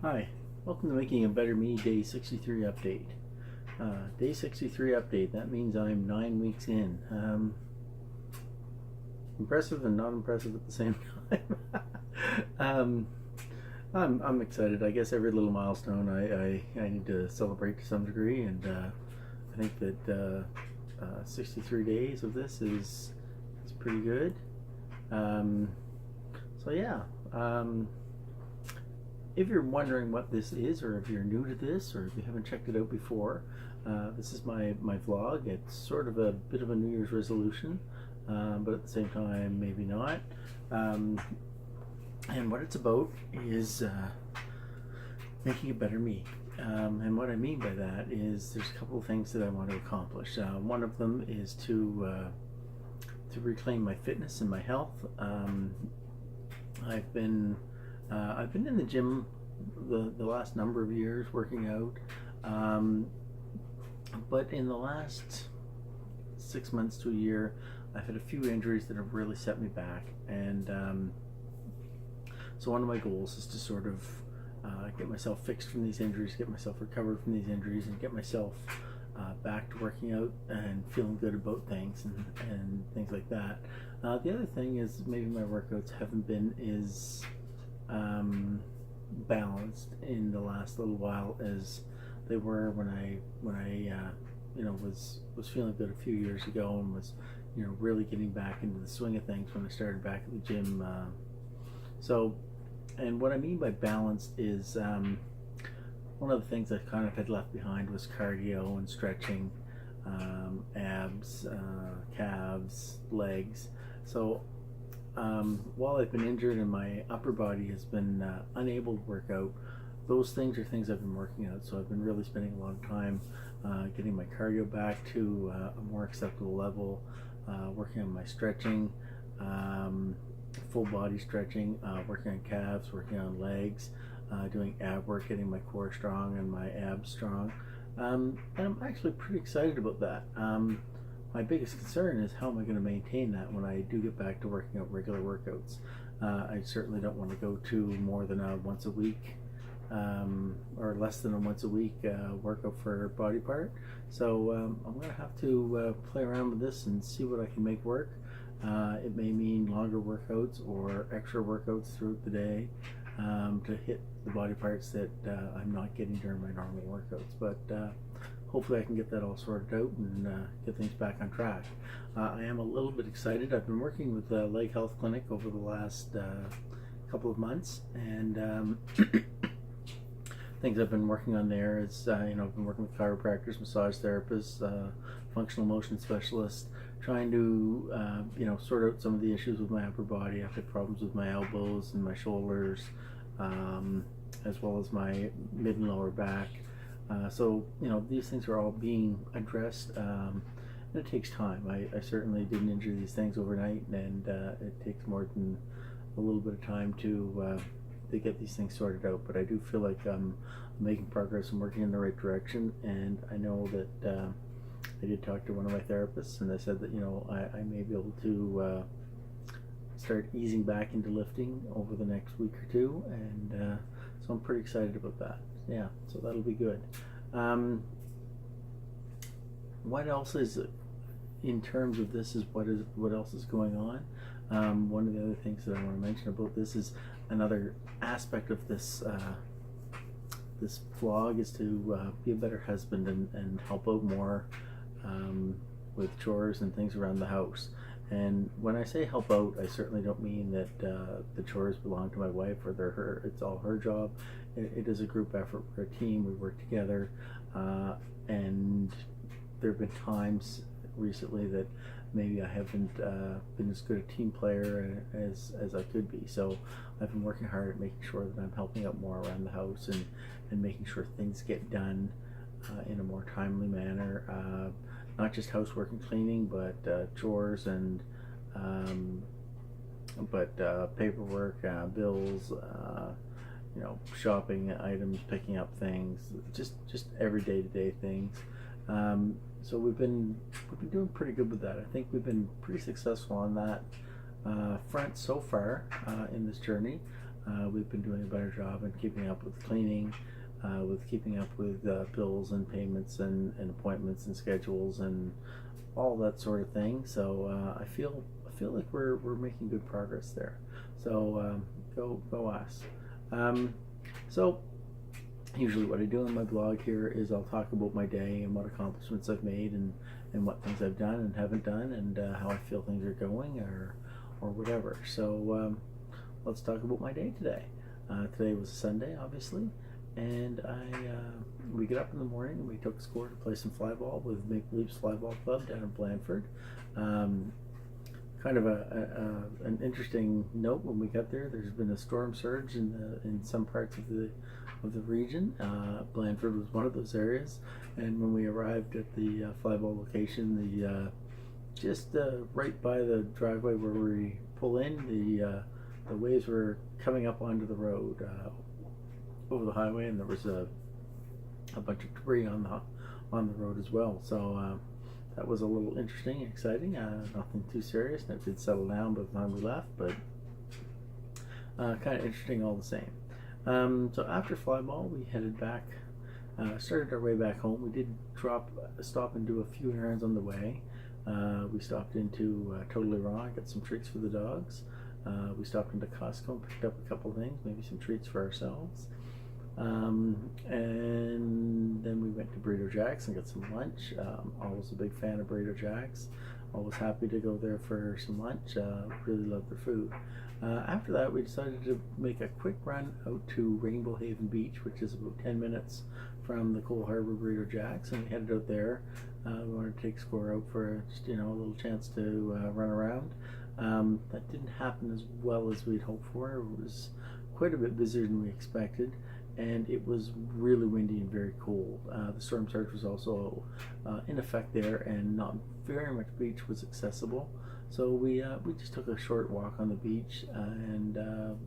Hi, welcome to Making a Better Me Day 63 update. Day 63 update, that means I'm 9 weeks in. Impressive and not impressive at the same time. um, I'm excited. I guess every little milestone I need to celebrate to some degree, and I think that 63 days of this is pretty good. Um, so yeah. If you're wondering what this is, or if you're new to this, or if you haven't checked it out before, this is my vlog. It's sort of a bit of a New Year's resolution, but at the same time, maybe not. And what it's about is making a better me. And what I mean by that is there's a couple of things that I want to accomplish. One of them is to reclaim my fitness and my health. I've been in the gym the last number of years working out, but in the last 6 months to a year, I've had a few injuries that have really set me back, and so one of my goals is to sort of get myself fixed from these injuries, get myself recovered from these injuries, and get myself back to working out and feeling good about things and things like that. The other thing is maybe my workouts haven't been as balanced in the last little while as they were when I was feeling good a few years ago and was really getting back into the swing of things when I started back at the gym. And what I mean by balanced is one of the things I kind of had left behind was cardio and stretching, abs, calves, legs. So while I've been injured and my upper body has been unable to work out, those things are things I've been working out. So I've been really spending a lot of time getting my cardio back to a more acceptable level, working on my stretching, full body stretching, working on calves, working on legs, doing ab work, getting my core strong and my abs strong. And I'm actually pretty excited about that. My biggest concern is how am I going to maintain that when I do get back to working out regular workouts. I certainly don't want to go to more than a once a week or less than a once a week workout for body part. So I'm going to have to play around with this and see what I can make work. It may mean longer workouts or extra workouts throughout the day to hit the body parts that I'm not getting during my normal workouts. But hopefully I can get that all sorted out and get things back on track. I am a little bit excited. I've been working with the Leg Health Clinic over the last couple of months, and things I've been working on there is I've been working with chiropractors, massage therapists, functional motion specialists, trying to sort out some of the issues with my upper body. I've had problems with my elbows and my shoulders, as well as my mid and lower back. So these things are all being addressed, and it takes time. I certainly didn't injure these things overnight, and it takes more than a little bit of time to get these things sorted out. But I do feel like I'm making progress and working in the right direction, and I know that I did talk to one of my therapists, and they said that I may be able to start easing back into lifting over the next week or two, and so I'm pretty excited about that. Yeah, so that'll be good. What else is in terms of this is what else is going on? One of the other things that I want to mention about this is another aspect of this this vlog is to be a better husband and help out more with chores and things around the house. And when I say help out, I certainly don't mean that the chores belong to my wife or it's all her job. It is a group effort. We're a team. We work together, and there have been times recently that maybe I haven't been as good a team player as I could be. So I've been working hard at making sure that I'm helping out more around the house and making sure things get done in a more timely manner. Not just housework and cleaning, but chores and paperwork, bills, shopping items, picking up things, just every day-to-day things. So we've been doing pretty good with that. I think we've been pretty successful on that front so far in this journey. We've been doing a better job in keeping up with cleaning, with keeping up with bills and payments and appointments and schedules and all that sort of thing. So I feel like we're making good progress there. So go us. So usually what I do on my blog here is I'll talk about my day and what accomplishments I've made and what things I've done and haven't done and how I feel things are going or whatever. So let's talk about my day today. Today was a Sunday, obviously, and we get up in the morning and we took Score to play some fly ball with Maple Leafs Fly Ball Club down in Blandford. Kind of an interesting note when we got there. There's been a storm surge in some parts of the region. Blandford was one of those areas, and when we arrived at the fly ball location, just right by the driveway where we pull in, the waves were coming up onto the road over the highway, and there was a bunch of debris on the road as well. So that was a little interesting, exciting. Nothing too serious, and it did settle down by the time we left, but kind of interesting all the same. So after fly ball, we headed back, started our way back home. We did stop and do a few errands on the way. We stopped into Totally Raw, got some treats for the dogs. We stopped into Costco and picked up a couple things, maybe some treats for ourselves. And then we went to Burrito Jack's and got some lunch. Always a big fan of Burrito Jack's. Always happy to go there for some lunch. Really love their food. After that, we decided to make a quick run out to Rainbow Haven Beach, which is about 10 minutes from the Cole Harbour Burrito Jack's, and we headed out there. We wanted to take Score out for just a little chance to run around. That didn't happen as well as we'd hoped for. It was quite a bit busier than we expected, and it was really windy and very cold. The storm surge was also in effect there, and not very much beach was accessible. So we just took a short walk on the beach, and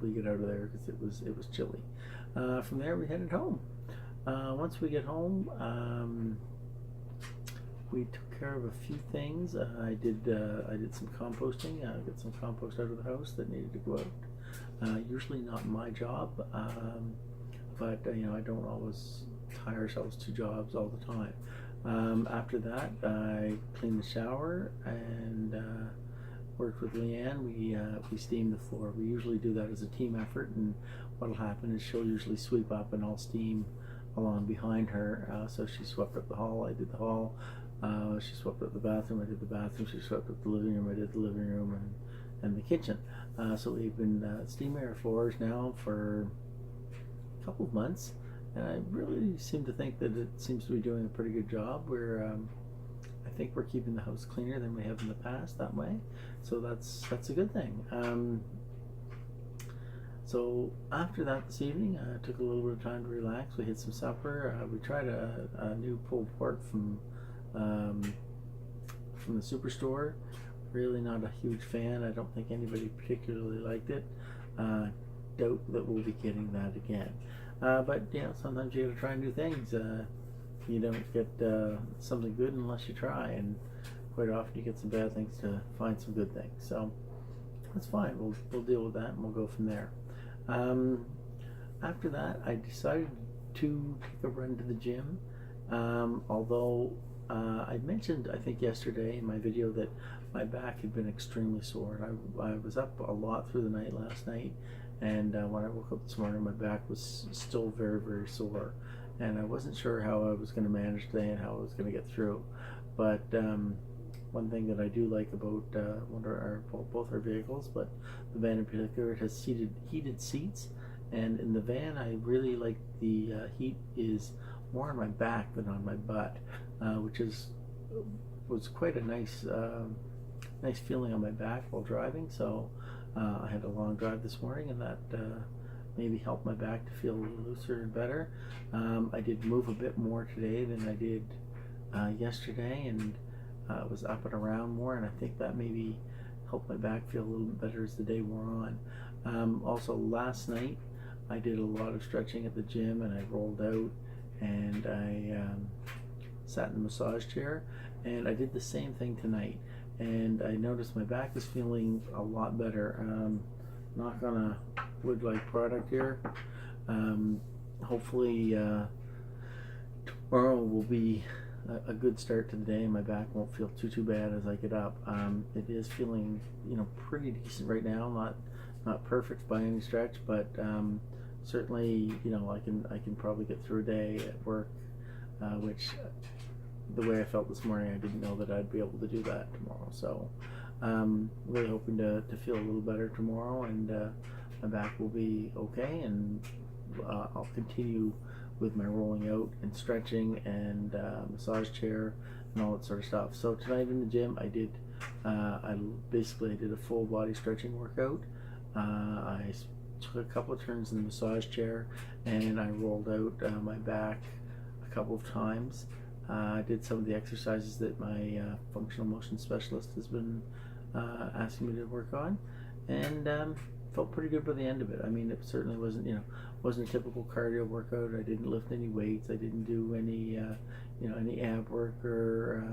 we get out of there because it was chilly. From there, we headed home. Once we get home, we took care of a few things. I did some composting. Got some compost out of the house that needed to go out. Usually not my job, but I don't always tie ourselves to jobs all the time. After that, I cleaned the shower and worked with Leanne. We steamed the floor. We usually do that as a team effort, and what'll happen is she'll usually sweep up and I'll steam along behind her. So she swept up the hall, I did the hall. She swept up the bathroom, I did the bathroom. She swept up the living room, I did the living room and the kitchen. So we've been steaming our floors now for a couple of months, and I really seem to think that it seems to be doing a pretty good job. I think we're keeping the house cleaner than we have in the past that way, so that's a good thing. So after that this evening, I took a little bit of time to relax. We had some supper. We tried a new pulled pork from the Superstore. Really not a huge fan. I don't think anybody particularly liked it. Doubt that we'll be getting that again. But sometimes you gotta try new things. You don't get something good unless you try, and quite often you get some bad things to find some good things. So that's fine. We'll deal with that and we'll go from there. After that, I decided to take a run to the gym. Although I mentioned, I think yesterday in my video, that my back had been extremely sore. I was up a lot through the night last night, and when I woke up this morning, my back was still very, very sore, and I wasn't sure how I was going to manage today and how I was going to get through. But one thing that I do like about both our vehicles, but the van in particular, it has heated seats, and in the van I really like the heat is more on my back than on my butt, which was quite a nice feeling on my back while driving. So I had a long drive this morning, and that maybe helped my back to feel a little looser and better. I did move a bit more today than I did yesterday, and was up and around more, and I think that maybe helped my back feel a little bit better as the day wore on. Also last night I did a lot of stretching at the gym, and I rolled out, and I sat in the massage chair, and I did the same thing tonight, and I noticed my back is feeling a lot better. Not gonna Wood-like product here. Hopefully tomorrow will be a good start to the day. My back won't feel too bad as I get up. It is feeling, pretty decent right now. Not perfect by any stretch, but certainly, I can probably get through a day at work, which the way I felt this morning, I didn't know that I'd be able to do that tomorrow. So really hoping to feel a little better tomorrow, and my back will be okay, and I'll continue with my rolling out and stretching and massage chair and all that sort of stuff. So tonight in the gym, I did a full body stretching workout. I took a couple of turns in the massage chair, and I rolled out my back a couple of times. I did some of the exercises that my functional motion specialist has been asking me to work on, and felt pretty good by the end of it. I mean, it certainly wasn't a typical cardio workout. I didn't lift any weights. I didn't do any any ab work or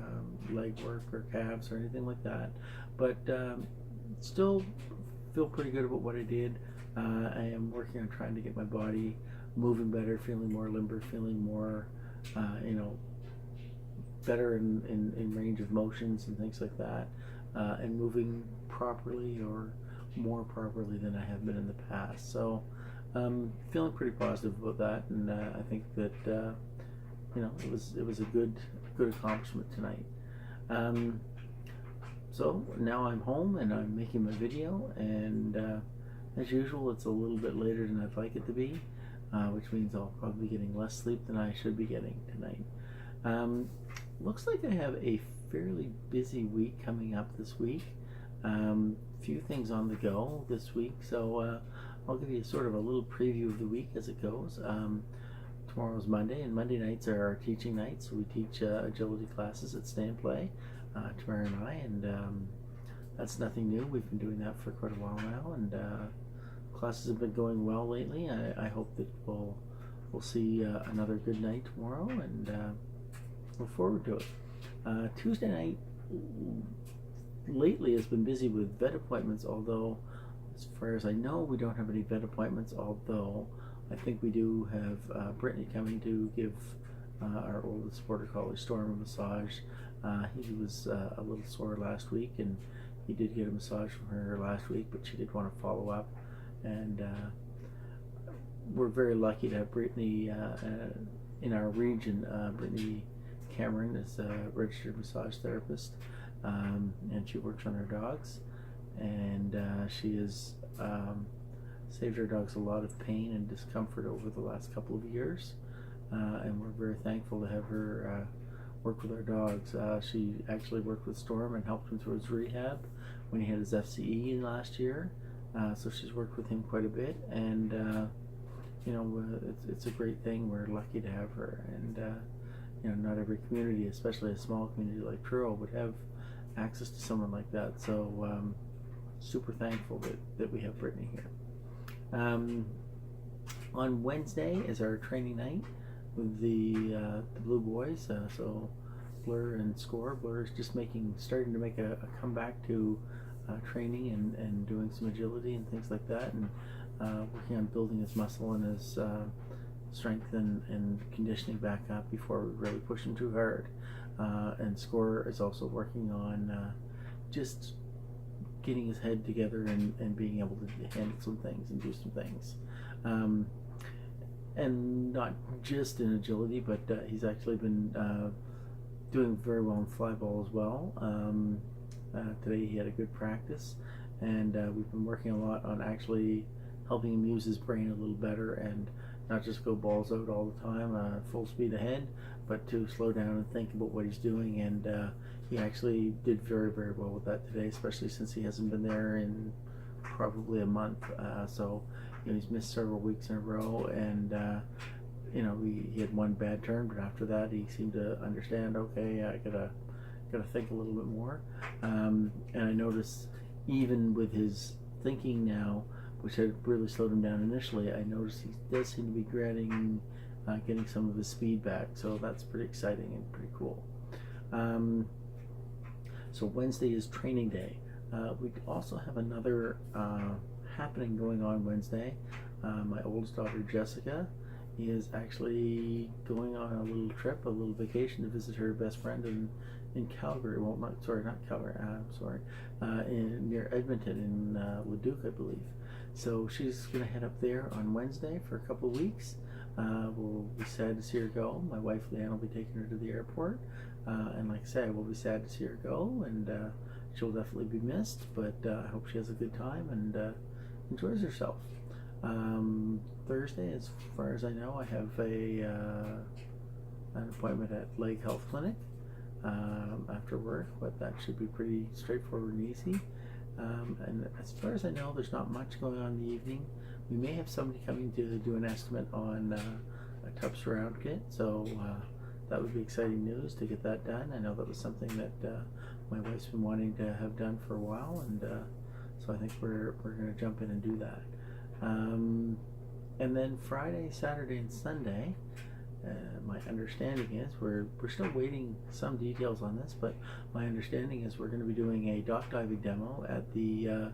leg work or calves or anything like that. But still feel pretty good about what I did. I am working on trying to get my body moving better, feeling more limber, feeling more better in range of motions and things like that, and moving properly or more properly than I have been in the past. So feeling pretty positive about that, and I think that it was a good accomplishment tonight. So now I'm home and I'm making my video, and as usual, it's a little bit later than I'd like it to be, which means I'll probably be getting less sleep than I should be getting tonight. Looks like I have a fairly busy week coming up this week. Few things on the go this week, so I'll give you sort of a little preview of the week as it goes. Tomorrow's Monday, and Monday nights are our teaching nights. So we teach agility classes at Stay and Play, Tamara and I, and that's nothing new. We've been doing that for quite a while now, and classes have been going well lately. I hope that we'll see another good night tomorrow, and look forward to it. Tuesday night lately has been busy with vet appointments, although as far as I know we don't have any vet appointments, although I think we do have Brittany coming to give our oldest border collie Storm a massage. He was a little sore last week, and he did get a massage from her last week, but she did want to follow up, and we're very lucky to have Brittany in our region. Brittany Cameron is a registered massage therapist, and she works on her dogs, and she has saved our dogs a lot of pain and discomfort over the last couple of years, and we're very thankful to have her work with our dogs. She actually worked with Storm and helped him through his rehab when he had his FCE last year, so she's worked with him quite a bit, and it's a great thing. We're lucky to have her, and not every community, especially a small community like Truro, would have access to someone like that. So super thankful that we have Brittany here. On Wednesday is our training night with the Blue Boys. So Blur and Score. Blur is just starting to make a comeback to training and doing some agility and things like that, and working on building his muscle and his strength and conditioning back up before we really push him too hard. And Score is also working on just getting his head together and being able to handle some things and do some things. And not just in agility, but he's actually been doing very well in fly ball as well. Today he had a good practice, and we've been working a lot on actually helping him use his brain a little better and not just go balls out all the time, full speed ahead, but to slow down and think about what he's doing. And he actually did very, very well with that today, especially since he hasn't been there in probably a month. So he's missed several weeks in a row, and he had one bad turn, but after that he seemed to understand, okay, I gotta think a little bit more. And I noticed even with his thinking now, which had really slowed him down initially, I noticed he does seem to be getting some of his speed back, so that's pretty exciting and pretty cool. So Wednesday is training day. We also have another happening going on Wednesday. My oldest daughter Jessica is actually going on a little trip, a little vacation to visit her best friend in Calgary. Well, not Calgary. Near Edmonton in Leduc, I believe. So she's going to head up there on Wednesday for a couple of weeks. We'll be sad to see her go. My wife Leanne will be taking her to the airport, and like I said, we'll be sad to see her go, and she'll definitely be missed. But I hope she has a good time and enjoys herself. Thursday, as far as I know, I have an appointment at Leg Health Clinic after work, but that should be pretty straightforward and easy. And as far as I know, there's not much going on in the evening. We may have somebody coming to do an estimate on a tub surround kit, so that would be exciting news to get that done. I know that was something that my wife's been wanting to have done for a while, and so I think we're going to jump in and do that. And then Friday, Saturday, and Sunday, my understanding is we're still waiting some details on this, but my understanding is we're going to be doing a dock diving demo at the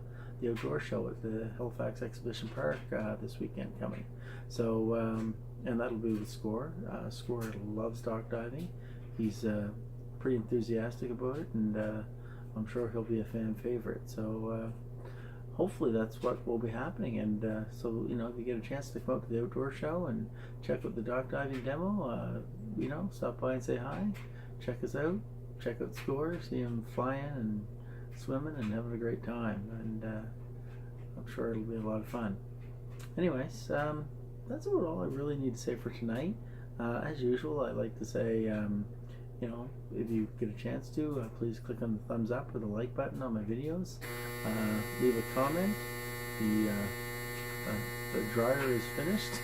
outdoor show at the Halifax Exhibition Park this weekend coming. So and that'll be with Score. Score loves dock diving. He's pretty enthusiastic about it, and I'm sure he'll be a fan favorite. So hopefully that's what will be happening, and so if you get a chance to come out to the outdoor show and check out the dock diving demo, stop by and say hi, check us out, check out Score, see him flying and swimming and having a great time, and I'm sure it'll be a lot of fun. Anyways, that's about all I really need to say for tonight. As usual, I like to say if you get a chance to, please click on the thumbs up or the like button on my videos. Leave a comment. The dryer is finished.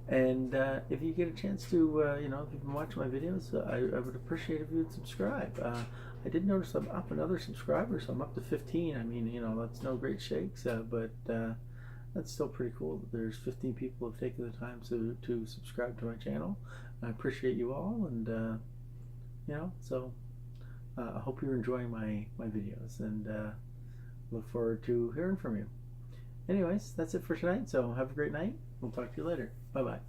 And if you get a chance to, if you've been watching my videos, I would appreciate if you would subscribe. I did notice I'm up another subscriber, so I'm up to 15. I mean, that's no great shakes, but that's still pretty cool that there's 15 people who have taken the time to subscribe to my channel. I appreciate you all, and so I hope you're enjoying my videos, and look forward to hearing from you. Anyways, that's it for tonight, so have a great night. We'll talk to you later. Bye bye.